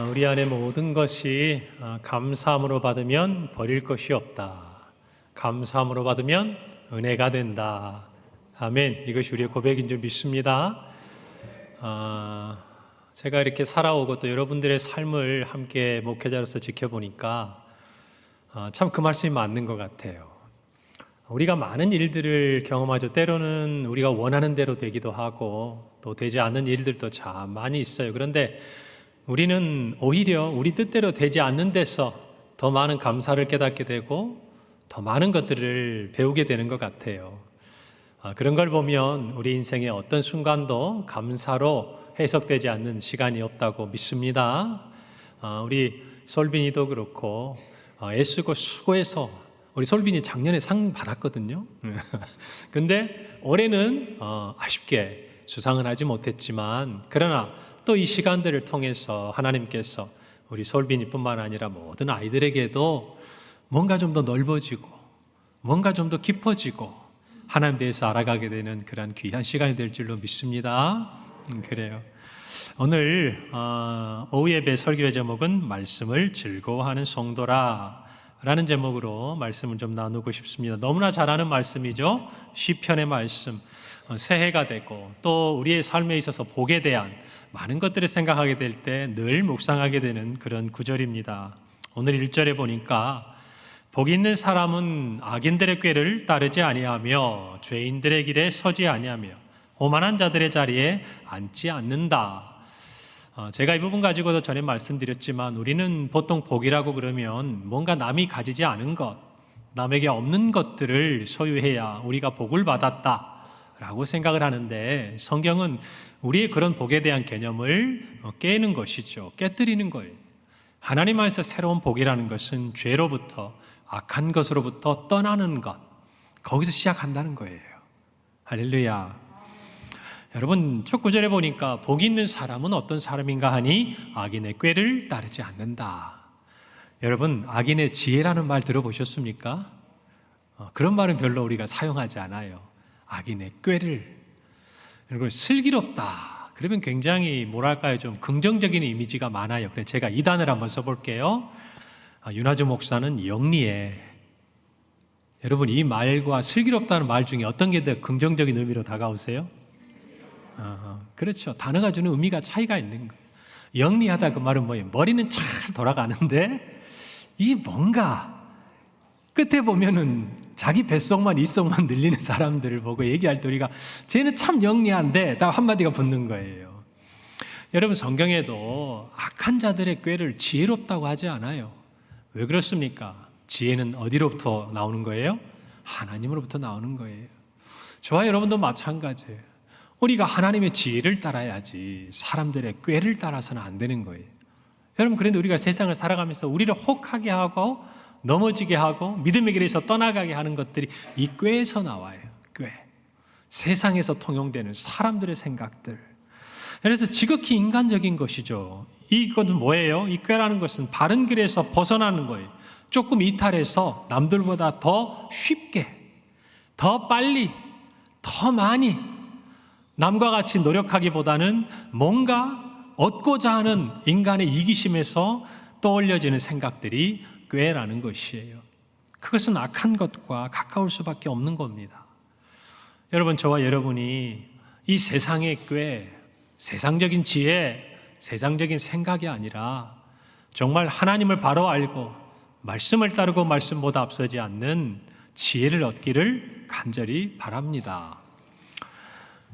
우리 안에 모든 것이 감사함으로 받으면 버릴 것이 없다. 감사함으로 받으면 은혜가 된다. 아멘. 이것이 우리의 고백인 줄 믿습니다. 제가 이렇게 살아오고 또 여러분들의 삶을 함께 목회자로서 지켜보니까 참 그 말씀이 맞는 것 같아요. 우리가 많은 일들을 경험하죠. 때로는 우리가 원하는 대로 되기도 하고 또 되지 않는 일들도 참 많이 있어요. 그런데 우리는 오히려 우리 뜻대로 되지 않는 데서 더 많은 감사를 깨닫게 되고 더 많은 것들을 배우게 되는 것 같아요. 그런 걸 보면 우리 인생의 어떤 순간도 감사로 해석되지 않는 시간이 없다고 믿습니다. 우리 솔빈이도 그렇고 애쓰고 수고해서 우리 솔빈이 작년에 상 받았거든요. 근데 올해는 아쉽게 수상은 하지 못했지만 그러나 또 이 시간들을 통해서 하나님께서 우리 솔빈이뿐만 아니라 모든 아이들에게도 뭔가 좀 더 넓어지고 뭔가 좀 더 깊어지고 하나님 대해서 알아가게 되는 그런 귀한 시간이 될 줄로 믿습니다. 그래요. 오늘 오후 예배 설교의 제목은 말씀을 즐거워하는 성도라 라는 제목으로 말씀을 좀 나누고 싶습니다. 너무나 잘 아는 말씀이죠. 시편의 말씀. 새해가 되고 또 우리의 삶에 있어서 복에 대한 많은 것들을 생각하게 될 때 늘 묵상하게 되는 그런 구절입니다. 오늘 1절에 보니까 복 있는 사람은 악인들의 꾀를 따르지 아니하며 죄인들의 길에 서지 아니하며 오만한 자들의 자리에 앉지 않는다. 제가 이 부분 가지고도 전에 말씀드렸지만 우리는 보통 복이라고 그러면 뭔가 남이 가지지 않은 것, 남에게 없는 것들을 소유해야 우리가 복을 받았다 라고 생각을 하는데 성경은 우리의 그런 복에 대한 개념을 깨는 것이죠. 깨뜨리는 거예요. 하나님 안에서 새로운 복이라는 것은 죄로부터 악한 것으로부터 떠나는 것, 거기서 시작한다는 거예요. 할렐루야. 여러분 첫 구절에 보니까 복 있는 사람은 어떤 사람인가 하니 악인의 꾀를 따르지 않는다. 여러분 악인의 지혜라는 말 들어보셨습니까? 그런 말은 별로 우리가 사용하지 않아요. 악인의 꾀를. 그리고 슬기롭다. 그러면 굉장히 뭐랄까요, 좀 긍정적인 이미지가 많아요. 그래서 제가 이 단어를 한번 써볼게요. 윤하주 목사는 영리해. 여러분 이 말과 슬기롭다는 말 중에 어떤 게 더 긍정적인 의미로 다가오세요? 그렇죠. 단어가 주는 의미가 차이가 있는 거예요. 영리하다 그 말은 뭐예요? 머리는 잘 돌아가는데 이 뭔가 끝에 보면은 자기 뱃속만 이속만 늘리는 사람들을 보고 얘기할 때 우리가 쟤는 참 영리한데 딱 한마디가 붙는 거예요. 여러분 성경에도 악한 자들의 꾀를 지혜롭다고 하지 않아요. 왜 그렇습니까? 지혜는 어디로부터 나오는 거예요? 하나님으로부터 나오는 거예요. 저와 여러분도 마찬가지예요. 우리가 하나님의 지혜를 따라야지 사람들의 꾀를 따라서는 안 되는 거예요. 여러분 그런데 우리가 세상을 살아가면서 우리를 혹하게 하고 넘어지게 하고 믿음의 길에서 떠나가게 하는 것들이 이 꾀에서 나와요. 꾀. 세상에서 통용되는 사람들의 생각들. 그래서 지극히 인간적인 것이죠. 이것은 뭐예요? 이 꾀라는 것은 바른 길에서 벗어나는 거예요. 조금 이탈해서 남들보다 더 쉽게, 더 빨리, 더 많이 남과 같이 노력하기보다는 뭔가 얻고자 하는 인간의 이기심에서 떠올려지는 생각들이 꾀라는 것이에요. 그것은 악한 것과 가까울 수밖에 없는 겁니다. 여러분 저와 여러분이 이 세상의 꾀, 세상적인 지혜, 세상적인 생각이 아니라 정말 하나님을 바로 알고 말씀을 따르고 말씀보다 앞서지 않는 지혜를 얻기를 간절히 바랍니다.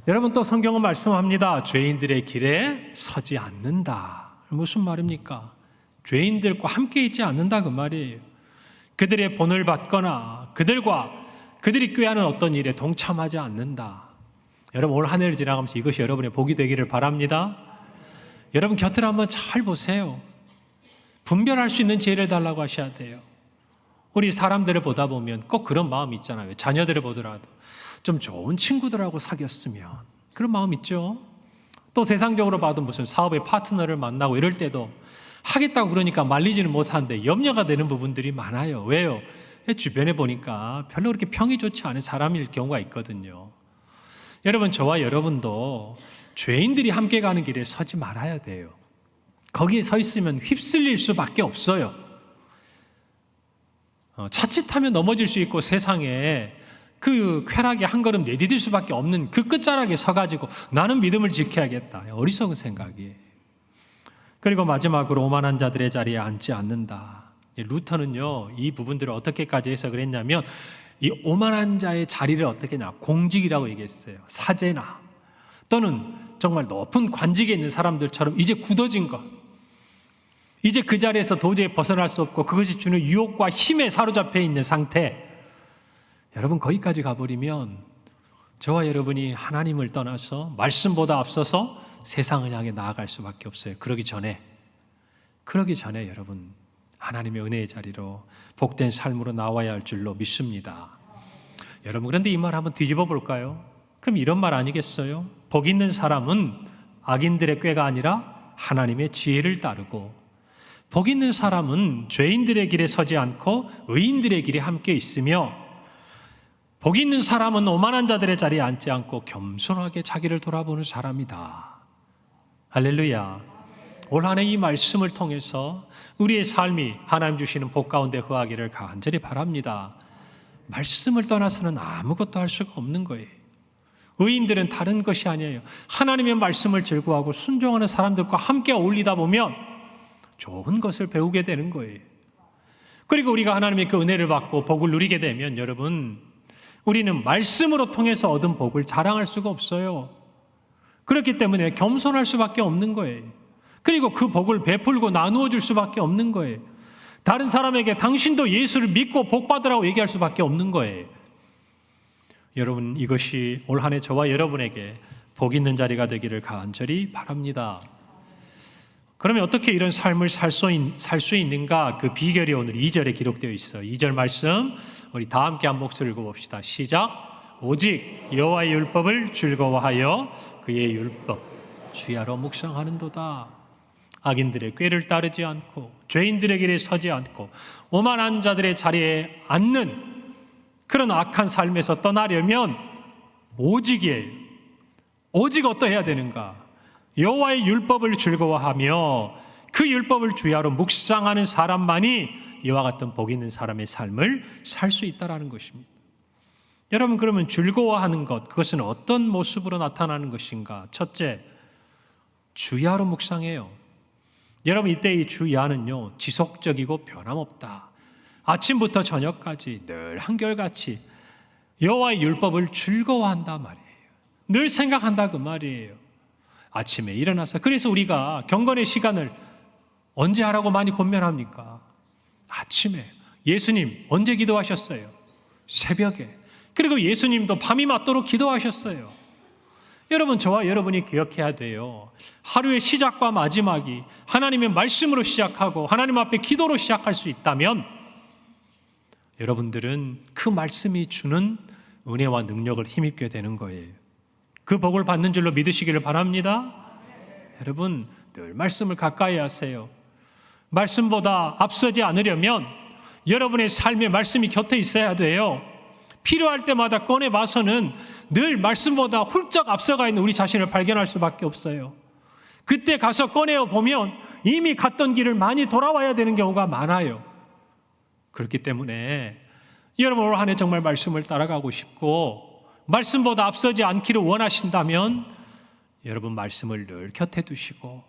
여러분 또 성경은 말씀합니다. 죄인들의 길에 서지 않는다. 무슨 말입니까? 죄인들과 함께 있지 않는다 그 말이에요. 그들의 본을 받거나 그들이 꾀하는 어떤 일에 동참하지 않는다. 여러분 올 한 해를 지나가면서 이것이 여러분의 복이 되기를 바랍니다. 여러분 곁을 한번 잘 보세요. 분별할 수 있는 지혜를 달라고 하셔야 돼요. 우리 사람들을 보다 보면 꼭 그런 마음이 있잖아요. 자녀들을 보더라도 좀 좋은 친구들하고 사귀었으면 그런 마음 있죠. 또 세상적으로 봐도 무슨 사업의 파트너를 만나고 이럴 때도 하겠다고 그러니까 말리지는 못하는데 염려가 되는 부분들이 많아요. 왜요? 주변에 보니까 별로 그렇게 평이 좋지 않은 사람일 경우가 있거든요. 여러분 저와 여러분도 죄인들이 함께 가는 길에 서지 말아야 돼요. 거기에 서 있으면 휩쓸릴 수밖에 없어요. 자칫하면 넘어질 수 있고 세상에 그 쾌락에 한 걸음 내디딜 수밖에 없는 그 끝자락에 서가지고 나는 믿음을 지켜야겠다. 어리석은 생각이에요. 그리고 마지막으로 오만한 자들의 자리에 앉지 않는다. 루터는요, 이 부분들을 어떻게까지 해석을 했냐면 이 오만한 자의 자리를 어떻게 했냐, 공직이라고 얘기했어요. 사제나 또는 정말 높은 관직에 있는 사람들처럼 이제 굳어진 것, 이제 그 자리에서 도저히 벗어날 수 없고 그것이 주는 유혹과 힘에 사로잡혀 있는 상태. 여러분, 거기까지 가버리면 저와 여러분이 하나님을 떠나서 말씀보다 앞서서 세상을 향해 나아갈 수밖에 없어요. 그러기 전에 여러분, 하나님의 은혜의 자리로 복된 삶으로 나와야 할 줄로 믿습니다. 여러분, 그런데 이 말 한번 뒤집어 볼까요? 그럼 이런 말 아니겠어요? 복 있는 사람은 악인들의 꾀가 아니라 하나님의 지혜를 따르고, 복 있는 사람은 죄인들의 길에 서지 않고 의인들의 길에 함께 있으며, 복 있는 사람은 오만한 자들의 자리에 앉지 않고 겸손하게 자기를 돌아보는 사람이다. 할렐루야. 올 한 해 이 말씀을 통해서 우리의 삶이 하나님 주시는 복 가운데 거하기를 간절히 바랍니다. 말씀을 떠나서는 아무것도 할 수가 없는 거예요. 의인들은 다른 것이 아니에요. 하나님의 말씀을 즐거워하고 순종하는 사람들과 함께 어울리다 보면 좋은 것을 배우게 되는 거예요. 그리고 우리가 하나님의 그 은혜를 받고 복을 누리게 되면 여러분, 우리는 말씀으로 통해서 얻은 복을 자랑할 수가 없어요. 그렇기 때문에 겸손할 수밖에 없는 거예요. 그리고 그 복을 베풀고 나누어 줄 수밖에 없는 거예요. 다른 사람에게 당신도 예수를 믿고 복 받으라고 얘기할 수밖에 없는 거예요. 여러분, 이것이 올 한 해 저와 여러분에게 복 있는 자리가 되기를 간절히 바랍니다. 그러면 어떻게 이런 삶을 살 수 있는가? 그 비결이 오늘 2절에 기록되어 있어요. 2절 말씀 우리 다 함께 한 목소리 읽어봅시다. 시작. 오직 여호와의 율법을 즐거워하여 그의 율법 주야로 묵상하는도다. 악인들의 꾀를 따르지 않고 죄인들의 길에 서지 않고 오만한 자들의 자리에 앉는 그런 악한 삶에서 떠나려면 오직이에요. 오직 어떠해야 되는가? 여호와의 율법을 즐거워하며 그 율법을 주야로 묵상하는 사람만이 이와 같은 복 있는 사람의 삶을 살 수 있다는 것입니다. 여러분, 그러면 즐거워하는 것, 그것은 어떤 모습으로 나타나는 것인가? 첫째, 주야로 묵상해요. 여러분, 이때 이 주야는요, 지속적이고 변함없다. 아침부터 저녁까지 늘 한결같이 여호와의 율법을 즐거워한다 말이에요. 늘 생각한다 그 말이에요. 아침에 일어나서, 그래서 우리가 경건의 시간을 언제 하라고 많이 권면합니까? 아침에. 예수님 언제 기도하셨어요? 새벽에. 그리고 예수님도 밤이 맞도록 기도하셨어요. 여러분, 저와 여러분이 기억해야 돼요. 하루의 시작과 마지막이 하나님의 말씀으로 시작하고 하나님 앞에 기도로 시작할 수 있다면 여러분들은 그 말씀이 주는 은혜와 능력을 힘입게 되는 거예요. 그 복을 받는 줄로 믿으시기를 바랍니다. 여러분, 늘 말씀을 가까이 하세요. 말씀보다 앞서지 않으려면 여러분의 삶에 말씀이 곁에 있어야 돼요. 필요할 때마다 꺼내봐서는 늘 말씀보다 훌쩍 앞서가 있는 우리 자신을 발견할 수밖에 없어요. 그때 가서 꺼내어 보면 이미 갔던 길을 많이 돌아와야 되는 경우가 많아요. 그렇기 때문에 여러분, 올 한 해 정말 말씀을 따라가고 싶고 말씀보다 앞서지 않기를 원하신다면 여러분, 말씀을 늘 곁에 두시고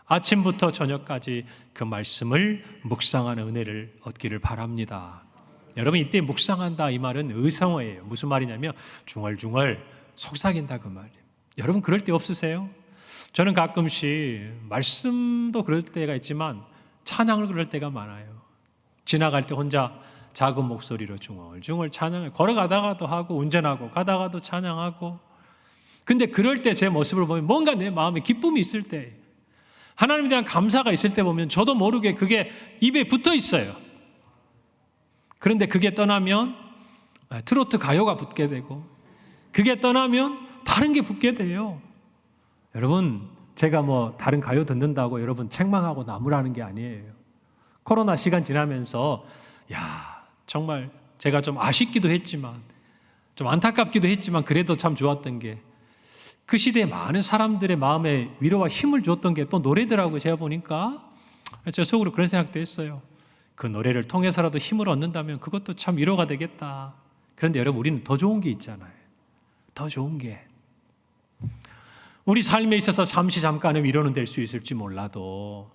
아침부터 저녁까지 그 말씀을 묵상하는 은혜를 얻기를 바랍니다. 여러분, 이때 묵상한다 이 말은 의성어예요. 무슨 말이냐면 중얼중얼 속삭인다 그 말이에요. 여러분, 그럴 때 없으세요? 저는 가끔씩 말씀도 그럴 때가 있지만 찬양을 그럴 때가 많아요. 지나갈 때 혼자 작은 목소리로 중얼중얼 찬양을, 걸어가다가도 하고 운전하고 가다가도 찬양하고. 근데 그럴 때 제 모습을 보면 뭔가 내 마음에 기쁨이 있을 때, 하나님에 대한 감사가 있을 때 보면 저도 모르게 그게 입에 붙어 있어요. 그런데 그게 떠나면 트로트 가요가 붙게 되고, 그게 떠나면 다른 게 붙게 돼요. 여러분, 제가 뭐 다른 가요 듣는다고 여러분 책망하고 나무라는 게 아니에요. 코로나 시간 지나면서 정말 제가 좀 아쉽기도 했지만 좀 안타깝기도 했지만 그래도 참 좋았던 게 그 시대에 많은 사람들의 마음에 위로와 힘을 줬던 게 또 노래더라고요. 제가 보니까 저 속으로 그런 생각도 했어요. 그 노래를 통해서라도 힘을 얻는다면 그것도 참 위로가 되겠다. 그런데 여러분, 우리는 더 좋은 게 있잖아요. 더 좋은 게, 우리 삶에 있어서 잠깐의 위로는 될 수 있을지 몰라도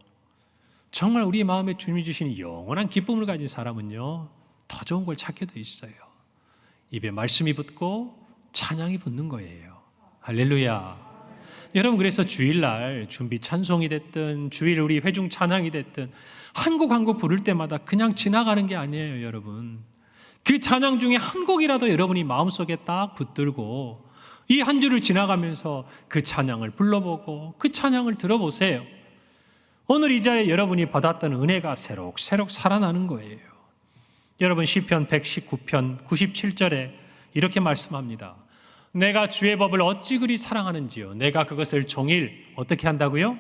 정말 우리 마음에 주님이 주시는 영원한 기쁨을 가진 사람은요, 더 좋은 걸 찾게 돼 있어요. 입에 말씀이 붙고 찬양이 붙는 거예요. 할렐루야. 여러분, 그래서 주일날 준비 찬송이 됐든 주일 우리 회중 찬양이 됐든 한 곡 부를 때마다 그냥 지나가는 게 아니에요. 여러분, 그 찬양 중에 한 곡이라도 여러분이 마음속에 딱 붙들고 이 한 주를 지나가면서 그 찬양을 불러보고 그 찬양을 들어보세요. 오늘 이 자리에 여러분이 받았던 은혜가 새록새록 살아나는 거예요. 여러분, 시편 119편 97절에 이렇게 말씀합니다. 내가 주의 법을 어찌 그리 사랑하는지요. 내가 그것을 종일 어떻게 한다고요?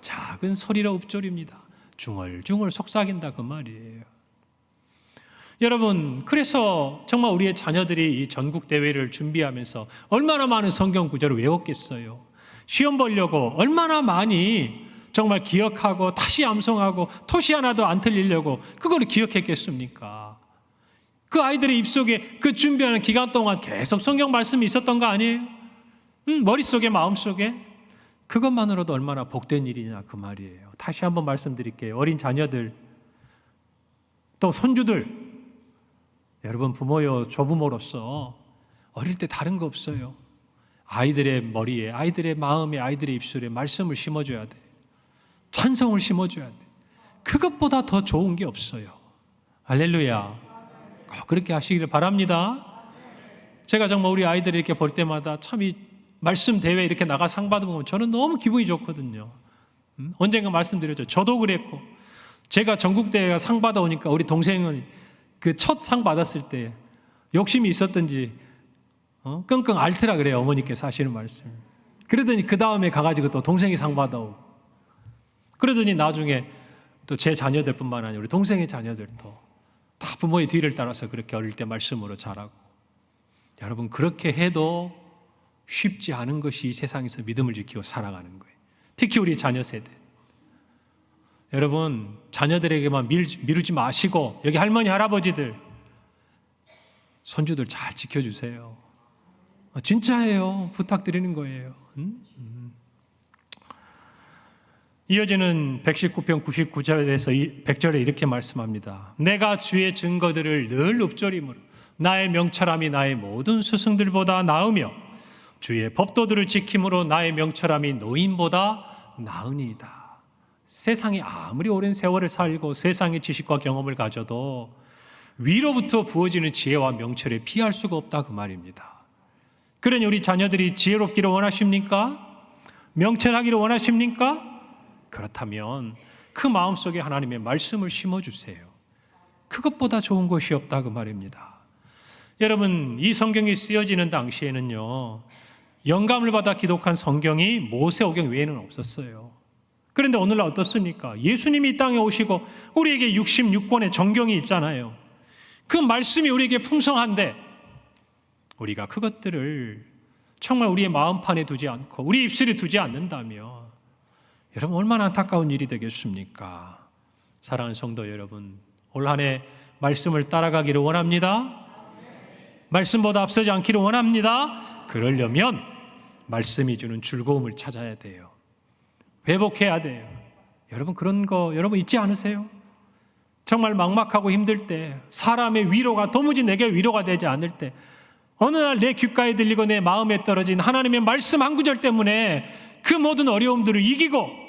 작은 소리로 읊조립니다. 중얼중얼 속삭인다, 그 말이에요. 여러분, 그래서 정말 우리의 자녀들이 이 전국 대회를 준비하면서 얼마나 많은 성경 구절을 외웠겠어요. 시험 보려고 얼마나 많이 정말 기억하고 다시 암송하고 토시 하나도 안 틀리려고 그거를 기억했겠습니까? 그 아이들의 입속에 그 준비하는 기간 동안 계속 성경 말씀이 있었던 거 아니에요? 머릿속에, 마음속에. 그것만으로도 얼마나 복된 일이냐, 그 말이에요. 다시 한번 말씀드릴게요. 어린 자녀들, 또 손주들, 여러분, 부모요, 조부모로서 어릴 때 다른 거 없어요. 아이들의 머리에, 아이들의 마음에, 아이들의 입술에 말씀을 심어줘야 돼. 찬송을 심어줘야 돼. 그것보다 더 좋은 게 없어요. 할렐루야. 그렇게 하시기를 바랍니다. 제가 정말 우리 아이들을 이렇게 볼 때마다 참 이 말씀 대회 이렇게 나가 상 받으면 저는 너무 기분이 좋거든요. 언젠가 말씀드렸죠. 저도 그랬고, 제가 전국대회가 상 받아오니까 우리 동생은 그 첫 상 받았을 때 욕심이 있었던지 끙끙 앓더라 그래요. 어머니께서 하시는 말씀. 그러더니 그 다음에 가가지고 또 동생이 상 받아오고, 그러더니 나중에 또 제 자녀들뿐만 아니라 우리 동생의 자녀들도 다 부모의 뒤를 따라서 그렇게 어릴 때 말씀으로 자라고. 여러분, 그렇게 해도 쉽지 않은 것이 이 세상에서 믿음을 지키고 살아가는 거예요. 특히 우리 자녀 세대. 여러분, 자녀들에게만 미루지 마시고 여기 할머니, 할아버지들, 손주들 잘 지켜주세요. 진짜예요. 부탁드리는 거예요. 이어지는 119편 99절에서 100절에 이렇게 말씀합니다. 내가 주의 증거들을 늘 읊조림으로 나의 명철함이 나의 모든 스승들보다 나으며 주의 법도들을 지킴으로 나의 명철함이 노인보다 나으니이다. 세상에 아무리 오랜 세월을 살고 세상의 지식과 경험을 가져도 위로부터 부어지는 지혜와 명철에 피할 수가 없다, 그 말입니다. 그러니 우리 자녀들이 지혜롭기를 원하십니까? 명철하기를 원하십니까? 그렇다면 그 마음속에 하나님의 말씀을 심어주세요. 그것보다 좋은 것이 없다, 그 말입니다. 여러분, 이 성경이 쓰여지는 당시에는요, 영감을 받아 기록한 성경이 모세오경 외에는 없었어요. 그런데 오늘날 어떻습니까? 예수님이 이 땅에 오시고 우리에게 66권의 정경이 있잖아요. 그 말씀이 우리에게 풍성한데 우리가 그것들을 정말 우리의 마음판에 두지 않고 우리 입술에 두지 않는다면 여러분, 얼마나 안타까운 일이 되겠습니까? 사랑하는 성도 여러분, 올 한 해 말씀을 따라가기를 원합니다. 말씀보다 앞서지 않기를 원합니다. 그러려면 말씀이 주는 즐거움을 찾아야 돼요. 회복해야 돼요. 여러분, 그런 거 여러분 있지 않으세요? 정말 막막하고 힘들 때, 사람의 위로가 도무지 내게 위로가 되지 않을 때, 어느 날 내 귓가에 들리고 내 마음에 떨어진 하나님의 말씀 한 구절 때문에 그 모든 어려움들을 이기고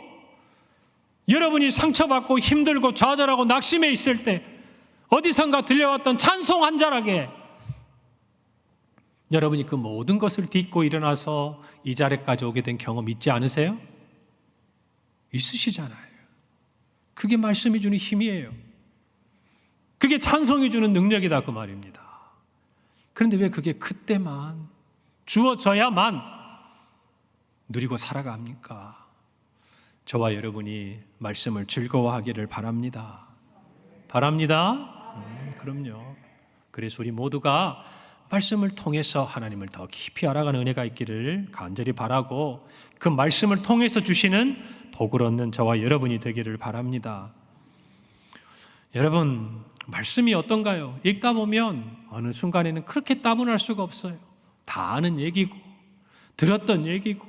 여러분이 상처받고 힘들고 좌절하고 낙심해 있을 때 어디선가 들려왔던 찬송 한 자락에 여러분이 그 모든 것을 딛고 일어나서 이 자리까지 오게 된 경험 있지 않으세요? 있으시잖아요. 그게 말씀이 주는 힘이에요. 그게 찬송이 주는 능력이다, 그 말입니다. 그런데 왜 그게 그때만 주어져야만 누리고 살아갑니까? 저와 여러분이 말씀을 즐거워하기를 바랍니다. 바랍니다. 그럼요. 그래서 우리 모두가 말씀을 통해서 하나님을 더 깊이 알아가는 은혜가 있기를 간절히 바라고 그 말씀을 통해서 주시는 복을 얻는 저와 여러분이 되기를 바랍니다. 여러분, 말씀이 어떤가요? 읽다 보면 어느 순간에는 그렇게 따분할 수가 없어요. 다 아는 얘기고 들었던 얘기고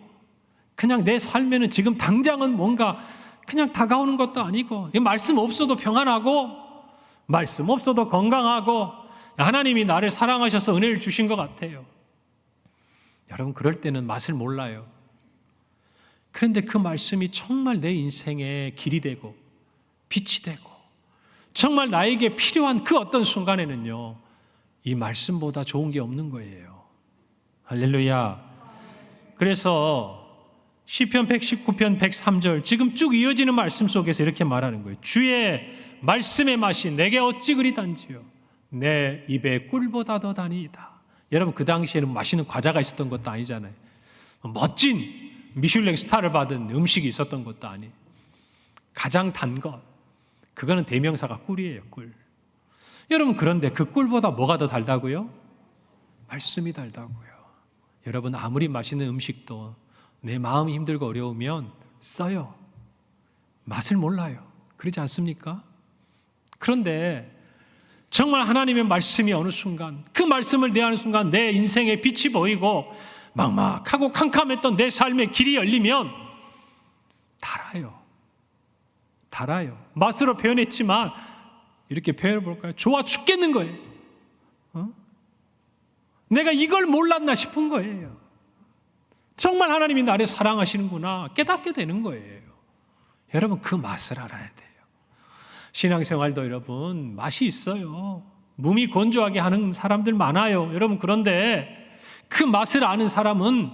그냥 내 삶에는 지금 당장은 뭔가 그냥 다가오는 것도 아니고 말씀 없어도 평안하고 말씀 없어도 건강하고 하나님이 나를 사랑하셔서 은혜를 주신 것 같아요. 여러분, 그럴 때는 맛을 몰라요. 그런데 그 말씀이 정말 내 인생의 길이 되고 빛이 되고 정말 나에게 필요한 그 어떤 순간에는요, 이 말씀보다 좋은 게 없는 거예요. 할렐루야. 그래서 시편 119편 103절 지금 쭉 이어지는 말씀 속에서 이렇게 말하는 거예요. 주의 말씀의 맛이 내게 어찌 그리 단지요 내 입에 꿀보다 더 다니이다. 여러분, 그 당시에는 맛있는 과자가 있었던 것도 아니잖아요. 멋진 미슐랭 스타를 받은 음식이 있었던 것도 아니에요. 가장 단 것, 그거는 대명사가 꿀이에요. 꿀. 여러분, 그런데 그 꿀보다 뭐가 더 달다고요? 말씀이 달다고요. 여러분, 아무리 맛있는 음식도 내 마음이 힘들고 어려우면 써요. 맛을 몰라요. 그러지 않습니까? 그런데 정말 하나님의 말씀이 어느 순간, 그 말씀을 대하는 순간 내 인생에 빛이 보이고 막막하고 캄캄했던 내 삶의 길이 열리면 달아요. 달아요. 맛으로 표현했지만 이렇게 표현해 볼까요? 좋아 죽겠는 거예요. 내가 이걸 몰랐나 싶은 거예요. 정말 하나님이 나를 사랑하시는구나 깨닫게 되는 거예요. 여러분, 그 맛을 알아야 돼요. 신앙생활도 여러분 맛이 있어요. 몸이 건조하게 하는 사람들 많아요. 여러분, 그런데 그 맛을 아는 사람은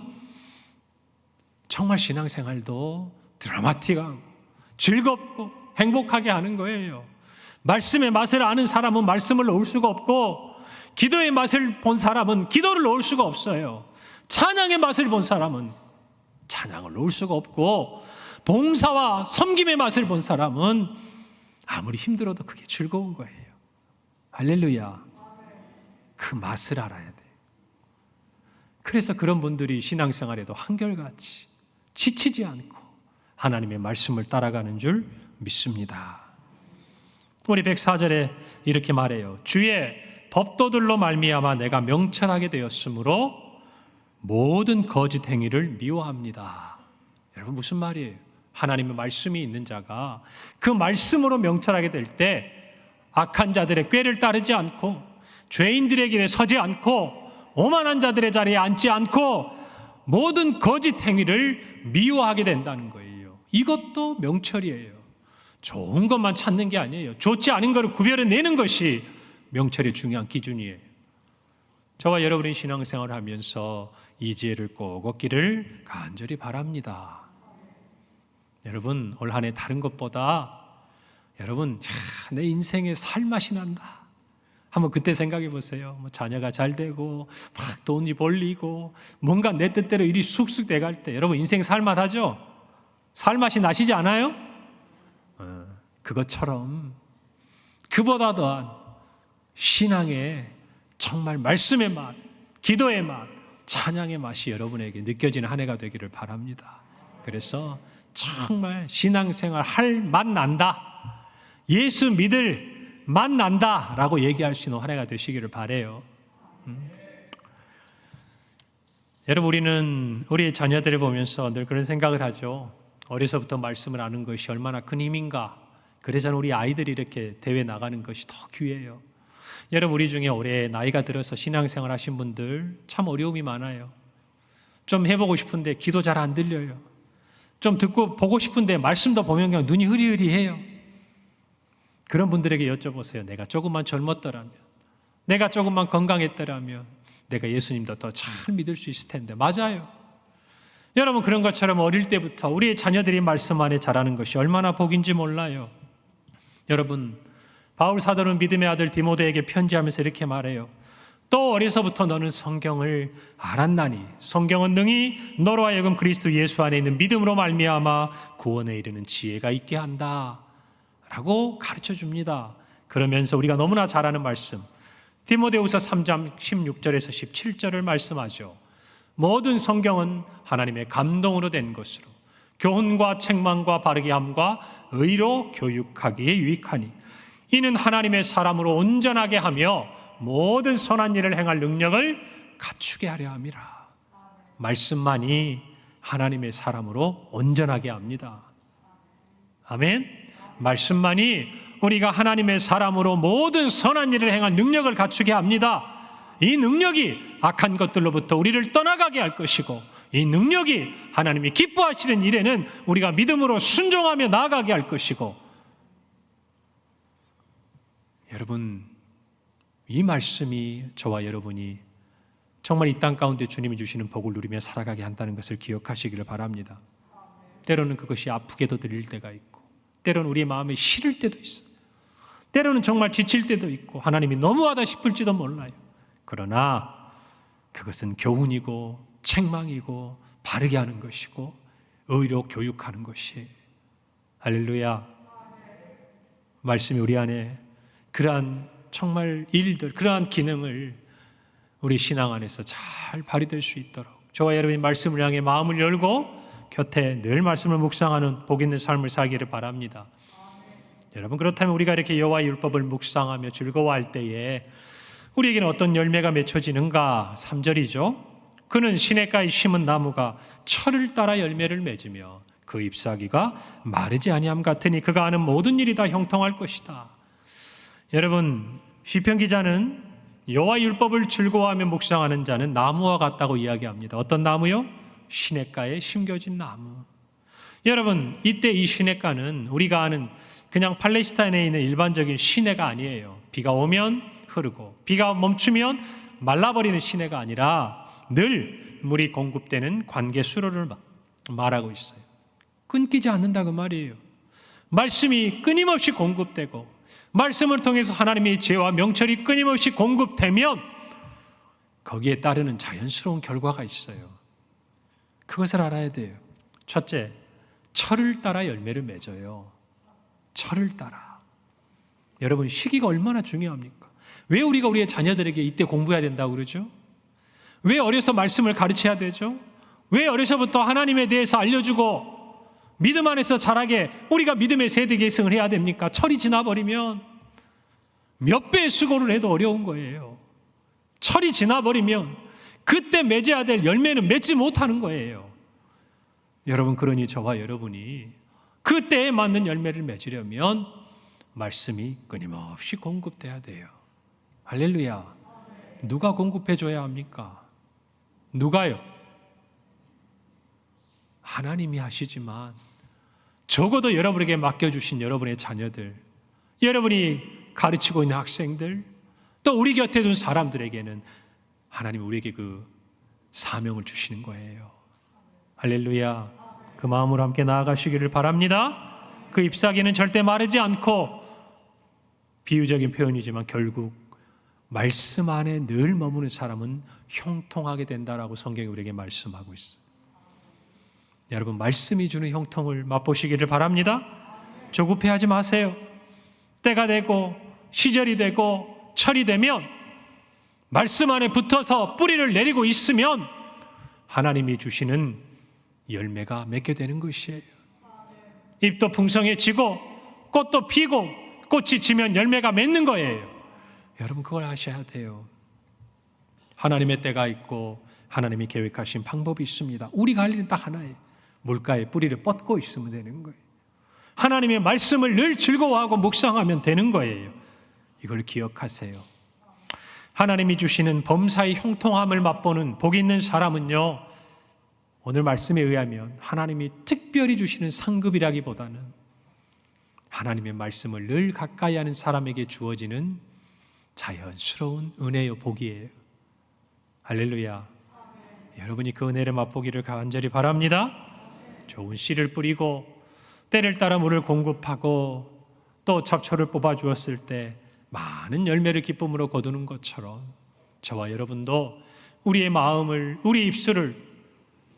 정말 신앙생활도 드라마틱하고 즐겁고 행복하게 하는 거예요. 말씀의 맛을 아는 사람은 말씀을 놓을 수가 없고 기도의 맛을 본 사람은 기도를 놓을 수가 없어요. 찬양의 맛을 본 사람은 찬양을 놓을 수가 없고 봉사와 섬김의 맛을 본 사람은 아무리 힘들어도 그게 즐거운 거예요. 할렐루야. 그 맛을 알아야 돼요. 그래서 그런 분들이 신앙생활에도 한결같이 지치지 않고 하나님의 말씀을 따라가는 줄 믿습니다. 우리 104절에 이렇게 말해요. 주의 법도들로 말미암아 내가 명철하게 되었으므로 모든 거짓 행위를 미워합니다. 여러분, 무슨 말이에요? 하나님의 말씀이 있는 자가 그 말씀으로 명철하게 될 때 악한 자들의 꾀를 따르지 않고 죄인들의 길에 서지 않고 오만한 자들의 자리에 앉지 않고 모든 거짓 행위를 미워하게 된다는 거예요. 이것도 명철이에요. 좋은 것만 찾는 게 아니에요. 좋지 않은 것을 구별해내는 것이 명철의 중요한 기준이에요. 저와 여러분이 신앙생활을 하면서 이 지혜를 꼭 얻기를 간절히 바랍니다. 여러분, 올 한 해 다른 것보다 여러분, 내 인생에 살맛이 난다. 한번 그때 생각해 보세요. 자녀가 잘 되고 막 돈이 벌리고 뭔가 내 뜻대로 일이 쑥쑥 돼갈 때 여러분, 인생 살맛하죠? 살맛이 나시지 않아요? 그것처럼 그보다 더한 신앙의 정말 말씀의 맛, 기도의 맛, 찬양의 맛이 여러분에게 느껴지는 한 해가 되기를 바랍니다. 그래서 정말 신앙생활 할 맛 난다, 예수 믿을 맛 난다 라고 얘기할 수 있는 한 해가 되시기를 바라요. 여러분, 우리는 우리의 자녀들을 보면서 늘 그런 생각을 하죠. 어려서부터 말씀을 아는 것이 얼마나 큰 힘인가. 그래서 우리 아이들이 이렇게 대회 나가는 것이 더 귀해요. 여러분, 우리 중에 올해 나이가 들어서 신앙생활 하신 분들 참 어려움이 많아요. 좀 해보고 싶은데 기도 잘 안 들려요. 좀 듣고 보고 싶은데 말씀도 보면 그냥 눈이 흐리흐리해요. 그런 분들에게 여쭤보세요. 내가 조금만 젊었더라면, 내가 조금만 건강했더라면 내가 예수님도 더 잘 믿을 수 있을 텐데. 맞아요. 여러분, 그런 것처럼 어릴 때부터 우리의 자녀들이 말씀 안에 자라는 것이 얼마나 복인지 몰라요. 여러분, 바울 사도는 믿음의 아들 디모데에게 편지하면서 이렇게 말해요. 또 어려서부터 너는 성경을 알았나니 성경은 능히 너로 하여금 그리스도 예수 안에 있는 믿음으로 말미암아 구원에 이르는 지혜가 있게 한다 라고 가르쳐 줍니다. 그러면서 우리가 너무나 잘 아는 말씀, 디모데후서 3장 16절에서 17절을 말씀하죠. 모든 성경은 하나님의 감동으로 된 것으로 교훈과 책망과 바르게 함과 의로 교육하기에 유익하니 이는 하나님의 사람으로 온전하게 하며 모든 선한 일을 행할 능력을 갖추게 하려 함이라. 말씀만이 하나님의 사람으로 온전하게 합니다. 아멘. 말씀만이 우리가 하나님의 사람으로 모든 선한 일을 행할 능력을 갖추게 합니다. 이 능력이 악한 것들로부터 우리를 떠나가게 할 것이고, 이 능력이 하나님이 기뻐하시는 일에는 우리가 믿음으로 순종하며 나아가게 할 것이고, 여러분, 이 말씀이 저와 여러분이 정말 이 땅 가운데 주님이 주시는 복을 누리며 살아가게 한다는 것을 기억하시기를 바랍니다. 때로는 그것이 아프게도 들릴 때가 있고, 때로는 우리의 마음이 시릴 때도 있어요. 때로는 정말 지칠 때도 있고 하나님이 너무하다 싶을지도 몰라요. 그러나 그것은 교훈이고 책망이고 바르게 하는 것이고 의로 교육하는 것이, 할렐루야. 말씀이 우리 안에 그러한 정말 일들, 그러한 기능을 우리 신앙 안에서 잘 발휘될 수 있도록 저와 여러분이 말씀을 향해 마음을 열고 곁에 늘 말씀을 묵상하는 복 있는 삶을 살기를 바랍니다. 여러분, 그렇다면 우리가 이렇게 여호와의 율법을 묵상하며 즐거워할 때에 우리에게는 어떤 열매가 맺혀지는가? 3절이죠. 그는 시냇가에 심은 나무가 철을 따라 열매를 맺으며 그 잎사귀가 마르지 아니함 같으니 그가 하는 모든 일이 다 형통할 것이다. 여러분, 시편 기자는 여호와의 율법을 즐거워하며 묵상하는 자는 나무와 같다고 이야기합니다. 어떤 나무요? 시냇가에 심겨진 나무. 여러분, 이때 이 시냇가는 우리가 아는 그냥 팔레스타인에 있는 일반적인 시내가 아니에요. 비가 오면 흐르고 비가 멈추면 말라버리는 시내가 아니라 늘 물이 공급되는 관계 수로를 말하고 있어요. 끊기지 않는다 그 말이에요. 말씀이 끊임없이 공급되고 말씀을 통해서 하나님의 지혜와 명철이 끊임없이 공급되면 거기에 따르는 자연스러운 결과가 있어요. 그것을 알아야 돼요. 첫째, 철을 따라 열매를 맺어요. 철을 따라. 여러분, 시기가 얼마나 중요합니까? 왜 우리가 우리의 자녀들에게 이때 공부해야 된다고 그러죠? 왜 어려서 말씀을 가르쳐야 되죠? 왜 어려서부터 하나님에 대해서 알려주고 믿음 안에서 자라게 우리가 믿음의 세대 계승을 해야 됩니까? 철이 지나버리면 몇 배의 수고를 해도 어려운 거예요. 철이 지나버리면 그때 맺어야 될 열매는 맺지 못하는 거예요. 여러분, 그러니 저와 여러분이 그때에 맞는 열매를 맺으려면 말씀이 끊임없이 공급돼야 돼요. 할렐루야. 누가 공급해줘야 합니까? 누가요? 하나님이 하시지만 적어도 여러분에게 맡겨주신 여러분의 자녀들, 여러분이 가르치고 있는 학생들, 또 우리 곁에 둔 사람들에게는 하나님이 우리에게 그 사명을 주시는 거예요. 할렐루야. 그 마음으로 함께 나아가시기를 바랍니다. 그 잎사귀는 절대 마르지 않고, 비유적인 표현이지만 결국 말씀 안에 늘 머무는 사람은 형통하게 된다라고 성경이 우리에게 말씀하고 있어요. 여러분, 말씀이 주는 형통을 맛보시기를 바랍니다. 조급해하지 마세요. 때가 되고 시절이 되고 철이 되면 말씀 안에 붙어서 뿌리를 내리고 있으면 하나님이 주시는 열매가 맺게 되는 것이에요. 잎도 풍성해지고 꽃도 피고 꽃이 지면 열매가 맺는 거예요. 여러분, 그걸 아셔야 돼요. 하나님의 때가 있고 하나님이 계획하신 방법이 있습니다. 우리가 할 일은 딱 하나예요. 물가에 뿌리를 뻗고 있으면 되는 거예요. 하나님의 말씀을 늘 즐거워하고 묵상하면 되는 거예요. 이걸 기억하세요. 하나님이 주시는 범사의 형통함을 맛보는 복 있는 사람은요, 오늘 말씀에 의하면 하나님이 특별히 주시는 상급이라기보다는 하나님의 말씀을 늘 가까이 하는 사람에게 주어지는 자연스러운 은혜요 복이에요. 할렐루야. 여러분이 그 은혜를 맛보기를 간절히 바랍니다. 좋은 씨를 뿌리고 때를 따라 물을 공급하고 또 잡초를 뽑아 주었을 때 많은 열매를 기쁨으로 거두는 것처럼 저와 여러분도 우리의 마음을, 우리 입술을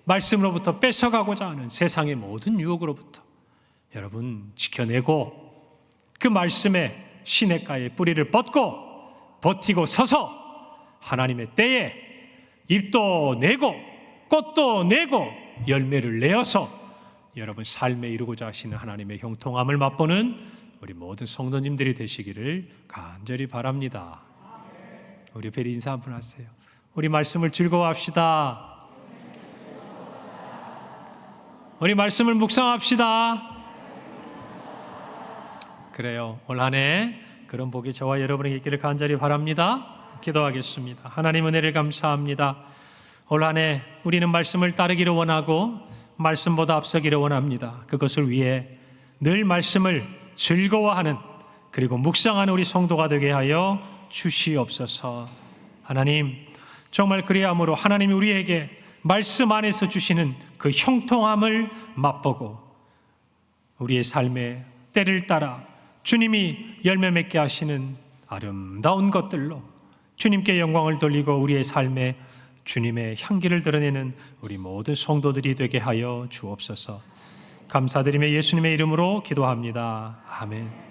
말씀으로부터 뺏어가고자 하는 세상의 모든 유혹으로부터 여러분 지켜내고 그 말씀에 시냇가에 뿌리를 뻗고 버티고 서서 하나님의 때에 잎도 내고 꽃도 내고 열매를 내어서 여러분 삶에 이루고자 하시는 하나님의 형통함을 맛보는 우리 모든 성도님들이 되시기를 간절히 바랍니다. 우리 별이 인사 한번 하세요. 우리 말씀을 즐거워합시다. 우리 말씀을 묵상합시다. 그래요. 올 한 해 그런 복이 저와 여러분에게 있기를 간절히 바랍니다. 기도하겠습니다. 하나님 은혜를 감사합니다. 올 한 해 우리는 말씀을 따르기를 원하고 말씀보다 앞서기를 원합니다. 그것을 위해 늘 말씀을 즐거워하는 그리고 묵상하는 우리 성도가 되게 하여 주시옵소서. 하나님, 정말 그리함으로 하나님이 우리에게 말씀 안에서 주시는 그 형통함을 맛보고 우리의 삶의 때를 따라 주님이 열매 맺게 하시는 아름다운 것들로 주님께 영광을 돌리고 우리의 삶에 주님의 향기를 드러내는 우리 모든 성도들이 되게 하여 주옵소서. 감사드리며 예수님의 이름으로 기도합니다. 아멘.